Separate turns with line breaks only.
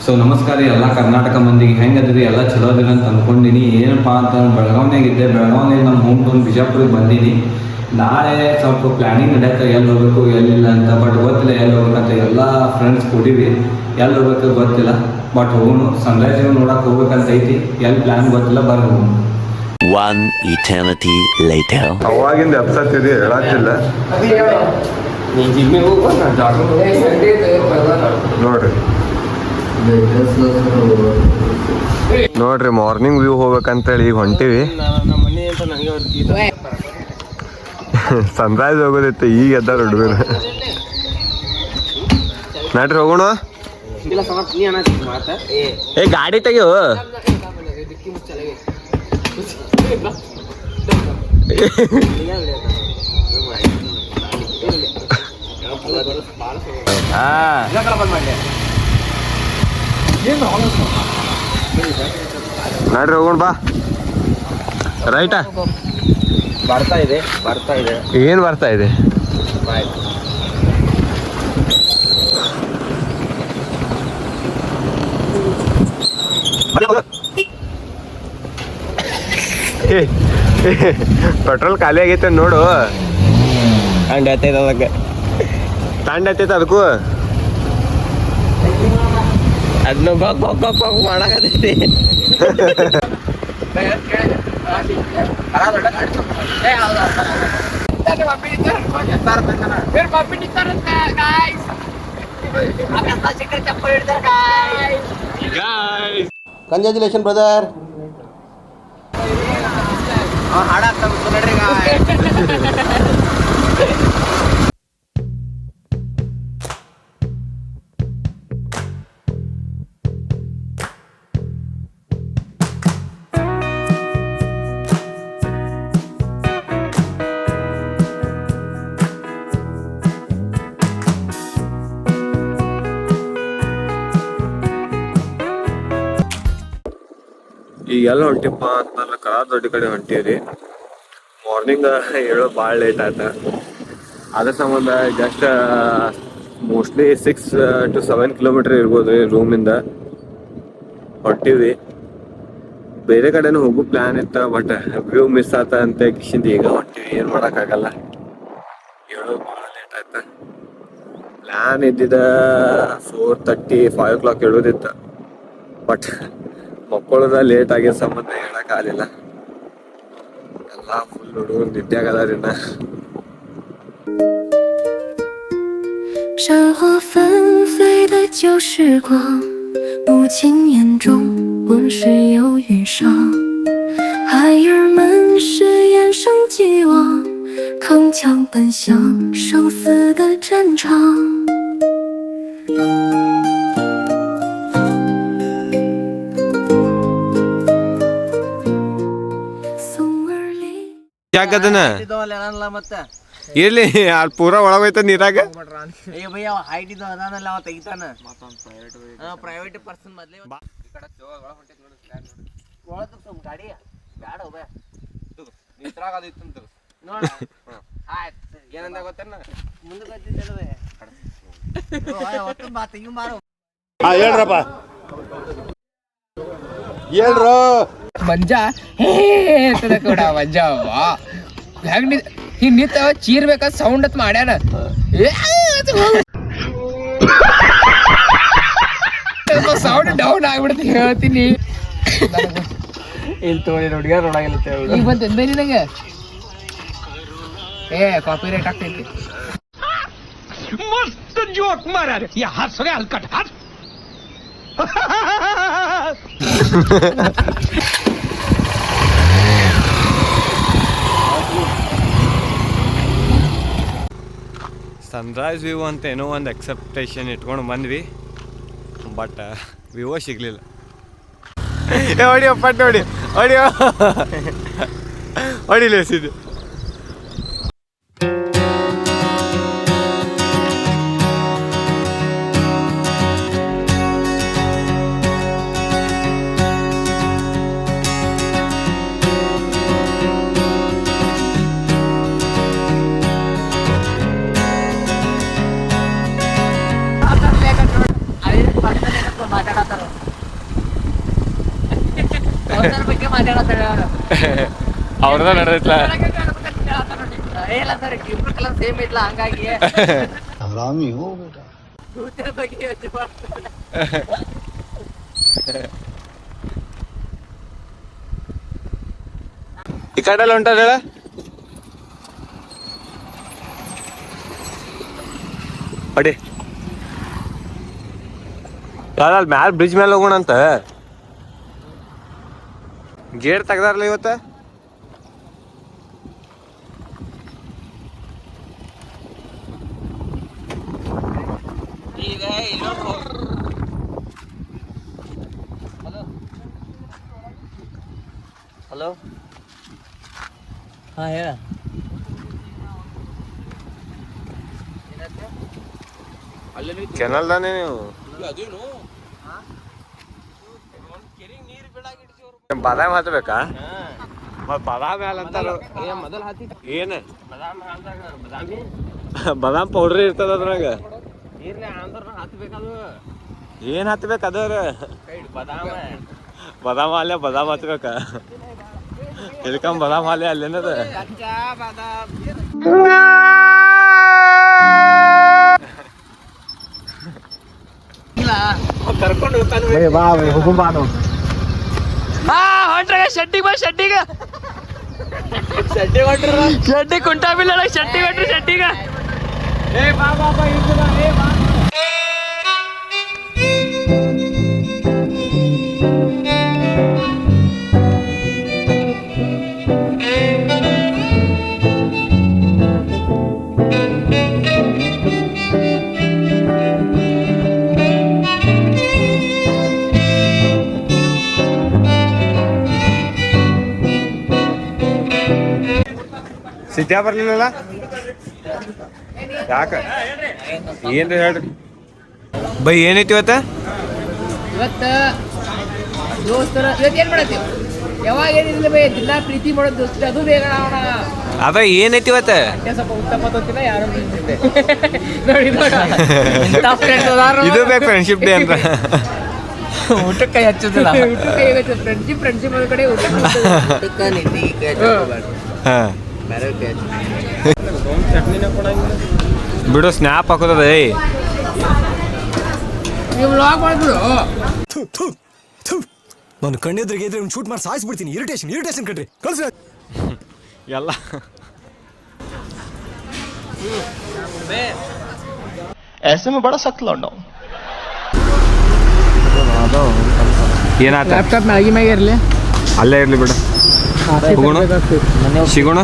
So ನಮಸ್ಕಾರ ಎಲ್ಲ ಕರ್ನಾಟಕ ಮಂದಿಗೆ ಹೆಂಗದ್ರಿ ಎಲ್ಲ ಚಲೋ ಅದಿರಿ ಅಂತ ಅಂದ್ಕೊಂಡಿನಿ. ಏನಪ್ಪ ಅಂತ ಬೆಳಗಾವ್ನಾಗಿದ್ದೆ, ಬೆಳಗಾವ್ನಾಗ ನಮ್ಮ ಹೋಮ್ ಟೌನ್ ಬಿಜಾಪುರಿಗೆ ಬಂದೀನಿ. ನಾಳೆ ಸ್ವಲ್ಪ ಪ್ಲ್ಯಾನಿಂಗ್ ನಡೆಯತ್ತೆ ಎಲ್ಲಿ ಹೋಗ್ಬೇಕು ಎಲ್ಲಿಲ್ಲ ಅಂತ, ಬಟ್ ಗೊತ್ತಿಲ್ಲ ಎಲ್ಲಿ ಹೋಗ್ಬೇಕಂತ. ಎಲ್ಲ ಫ್ರೆಂಡ್ಸ್ ಕೊಟ್ಟಿವಿ, ಎಲ್ಲಿ ಹೋಗ್ಬೇಕು ಗೊತ್ತಿಲ್ಲ, ಬಟ್ ಹೋಗೋಣ. ಸನ್ರೈಸ್ ನೋಡಕ್ಕೆ ಹೋಗ್ಬೇಕಂತ ಐತಿ, ಎಲ್ಲಿ ಪ್ಲ್ಯಾನ್ ಗೊತ್ತಿಲ್ಲ, ಬರ್ರಿ ಹೋಗೋಣ.
One eternity later.
ಅವಾಗಿಂದ ಎಪ್ಸತ್ತಿದೆ ಹೇಳತ್ತಿಲ್ಲ ನೋಡ್ರಿ ಮಾರ್ನಿಂಗ್ ವ್ಯೂ ಹೋಗ್ಬೇಕಂತೇಳಿ ಈಗ ಹೊಂಟಿವಿ. ಸನ್ರೈಸ್ ಹೋಗೋದಿತ್ತು, ಈಗ ಎದ್ದಾರ ಹುಡುಗರು. ನಡ್ರಿ ಹೋಗೋಣ. ಏ ಗಾಡಿ ತೆಗಿಯೋ. ನಡ್ರಿ ಹೋಗೋಣ ಬಾ. ರೈಟಾ
ಬರ್ತಾ ಇದೆ
ಏನ್ ಬರ್ತಾ ಇದೆ? ಪೆಟ್ರೋಲ್ ಖಾಲಿ ಆಗೈತೆ ನೋಡು.
ತಂಡ ಹತ್ತೈತೆ ಅದಕ್ಕೆ,
ತಂಡ ಹತ್ತೈತೆ ಅದಕ್ಕೂ.
ಅದನ್ನ ಮಾಡಕತ್ತೈತಿ.
Congratulation brother.
ಈಗ ಎಲ್ಲ ಹೊಂಟಿಪ್ಪ ಅಂತಂದ್ರೆ ಕರಾರ್ ದೊಡ್ಡ ಕಡೆ ಹೊಂಟೀವ್ರಿ. ಮಾರ್ನಿಂಗ್ ಹೇಳೋ ಭಾಳ ಲೇಟ್ ಆಯ್ತ. ಅದ್ರ ಸಂಬಂಧ ಜಸ್ಟ್ ಮೋಸ್ಟ್ಲಿ 6 to 7 ಕಿಲೋಮೀಟರ್ ಇರ್ಬೋದು ರೀ ರೂಮಿಂದ ಹೊಂಟೀವಿ. ಬೇರೆ ಕಡೆನೂ ಹೋಗೋ ಪ್ಲ್ಯಾನ್ ಇತ್ತು, ಬಟ್ ವ್ಯೂ ಮಿಸ್ ಆತ ಅಂತ ಕಿಶಿಂದ ಈಗ ಹೊಂಟೀವಿ. ಏನು ಮಾಡೋಕ್ಕಾಗಲ್ಲ, ಹೇಳೋದು ಭಾಳ ಲೇಟ್ ಆಯ್ತ. ಪ್ಲ್ಯಾನ್ ಇದ್ದಿದ್ದ 4:30, 5 o'clock ಹೇಳೋದಿತ್ತು, ಬಟ್ ಮಕ್ಕಳದ ಲೇಟ್ ಆಗಿರೋ ಸಂಬಂಧ ಹೇಳಕ್ಕಾಗಲಿಲ್ಲ. ಎಲ್ಲ ಫುಲ್ ಹುಡುಗರು ನಿದ್ದೆ ಆಗದಾರಿನ್ನ.
山河纷飞的旧时光，母亲眼中温水有云上，孩儿们誓言生继往，铿锵奔向生死的战场。
ಯಾಕದನ
ಮತ್ತೆ
ಇರ್ಲಿ, ಅಲ್ಲಿ ಪೂರ ಒಳಗೋಯ್ತ ನೀರಾಗ.
ಹೈಟ್ ಇದು ಅದಾನಲ್ಲ ಅವ ತೆಗಿತಾನ. ಪ್ರೈವೇಟ್ ಪರ್ಸನ್ ಮೊದ್ಲೇ ಗಾಡಿ ಬ್ಯಾಡ ಹೋಗ ನೋಡ. ಆಯ್ತು ಏನಂದ ಗೊತ್ತೇನ, ಮುಂದೆ ಗೊತ್ತಿದ್ದೆ ತೆಗಿ ಮಾರು.
ಹೇಳ್ರಪ್ಪ, ಹೇಳ್ರು.
ಮಂಜ ಹೇತದ ಕೂಡ ಮಂಜ ಹೆಂಗ್ ಹಿಂಗ್ ನಿಂತ ಚೀರ್ಬೇಕಾದ ಸೌಂಡ್ ಅತ್ ಮಾಡ್ಯಾನ. ಸೌಂಡ್ ಡೌನ್ ಆಗ್ಬಿಡ್ತಿ ಹೇಳ್ತೀನಿ.
ಇಲ್ಲಿ ತೋಳಿ ಹುಡುಗಿಯರ್ ನೋಡಾಗಿಲ್ಲ
ಈಗ ಬಂತ ಬೇರೆ ನಂಗೆ ಕಾಪಿ ರೈಟ್ ಆಗ್ತೈತಿ.
मस्त जोक मारा रे, या हंस रे हलकट हंस.
ಸನ್ರೈಸ್ ವ್ಯೂ ಅಂತ ಏನೋ ಒಂದು ಎಕ್ಸೆಪ್ಟೇಷನ್ ಇಟ್ಕೊಂಡು ಬಂದ್ವಿ, ಬಟ್ ವ್ಯೂವ ಸಿಗ್ಲಿಲ್ಲ. ಹೊಡಿಯೋ ಪಟ್ ನೋಡಿ, ಹೊಡಿಯೋ ಹೊಡಿಲೇಸಿದ್ದು.
ಮಾತಾಡತ್ತಾರ
ಅವ್ರದ ನಡೆದೈತ್ಲ
ಇಲ್ಲ ಸರ್ ಇಬ್ರು ಕಲರ್ ಸೇಮ್ ಐತ್ಲ ಹಂಗಾಗಿ ಬಗ್ಗೆ ಯೋಚ್ನೆ ಮಾಡ್ತಾರೆ.
ಈ ಕಡೆ ಎಲ್ಲ ಹೊಂಟದ ಹೇಳ ಅಡಿ ಅಲ್ಲಿ ಮ್ಯಾಲ ಬ್ರಿಡ್ಜ್ ಮೇಲೆ ಹೋಗೋಣ ಅಂತ ಗೇಟ್ ತೆಗ್ದಾರಲ್ಲ ಇವತ್ತ
ಈಗ ಇನ್ನೊಂದು ಹಲೋ ಹಾಂ ಹೇಳ
ಕೆನಲ್ದಾನೆ ನೀವು ಬಾದಾಮ್ ಹತ್ಬೇಕಾ ಮತ್ ಬಾದಾಮ್ ಹಾಲ್ ಅಂತಾರ ಏನ ಬಾದಾಮ್ ಪೌಡ್ರ್ ಇರ್ತದ ಅದ್ರಾಗ ಏನ್ ಹತ್ಬೇಕು ಅದ್ರ ಬಾದಾಮ್ ಹಾಲೆ ಬಾದಾಮ್ ಹತ್ಬೇಕ ಇಳ್ಕೊಂಡ್ ಬಾದಾಮ್ ಹಾಲೆ ಅಲ್ಲೇನದ ಕರ್ಕೊಂಡು ಹೋಗ್ತಾನೆ
ಹೊಂಟ್ರಾಗ ಶೆಟ್ಟಿಗೆ ಬಾ ಶೆಟ್ಟಿಗೆ ಶೆಟ್ಟಿ ಕುಂಟಾಬಿಲ್ಲ ಶೆಟ್ಟಿ ಹೊಂಟ್ರಿ ಶೆಟ್ಟಿಗ
ಸಿದ್ಯಾ ಬರ್ಲಿಲ್ಲಲ್ಲ ಯಾಕ ಏನ್ರಿ ಹೇಳ್ರಿ ಬೈ ಏನೈತಿ ಇವತ್ತ
ಇವತ್ತ ದೋಸ್ತರ ಇವತ್ತು ಏನ್ ಮಾಡತ್ತೀವಿ ಯಾವಾಗ ಏನಿಲ್ಲ ಬೈ ದಿನ ಪ್ರೀತಿ ಮಾಡೋದು ದೋಸ್ತ ಅದು ಬೇಗ ಅವನ
ಅದ ಏನೈತಿ ಇವತ್ತ
ಸ್ವಲ್ಪ ಉತ್ತಮ ಗೊತ್ತಿಲ್ಲ ಯಾರು ನೋಡಿ
ಇದು ಬೇಕು ಫ್ರೆಂಡ್ಶಿಪ್ ಡೇ ಅಂತ
ಊಟಕ್ಕೆ ಕೈ ಹಚ್ಚೋದಿಲ್ಲ ಊಟಕ್ಕೆ ಫ್ರೆಂಡ್ಶಿಪ್ ಒಂದ್ ಕಡೆ ಊಟಕ್ಕೆ
ಹಾ ಬಿಡು ಸ್ನ್ಯಾಪ್ ಹಾಕೋದ
ನೀವು ವ್ಲಾಗ್ ಮಾಡಿದ್ರು
ನಾನು ಕಣ್ಣೆದ್ರಿಗೆ ಇದ್ರೆ ಶೂಟ್ ಮಾಡಿ ಸಾಯಿಸ್ಬಿಡ್ತೀನಿ ಇರಿಟೇಷನ್ ಕಣ್ರಿ ಕಳ್ಸ
ಎಲ್ಲ
ऐसे में बड़ा सख्त लौंडा हूं
ಏನಾತ
ಲ್ಯಾಪ್ಟಾಪ್ ಮ್ಯಾಗಿ ಮ್ಯಾಗೆ ಇರಲಿ
ಅಲ್ಲೇ ಇರ್ಲಿ ಬಿಡು ಸಿಗೋಣ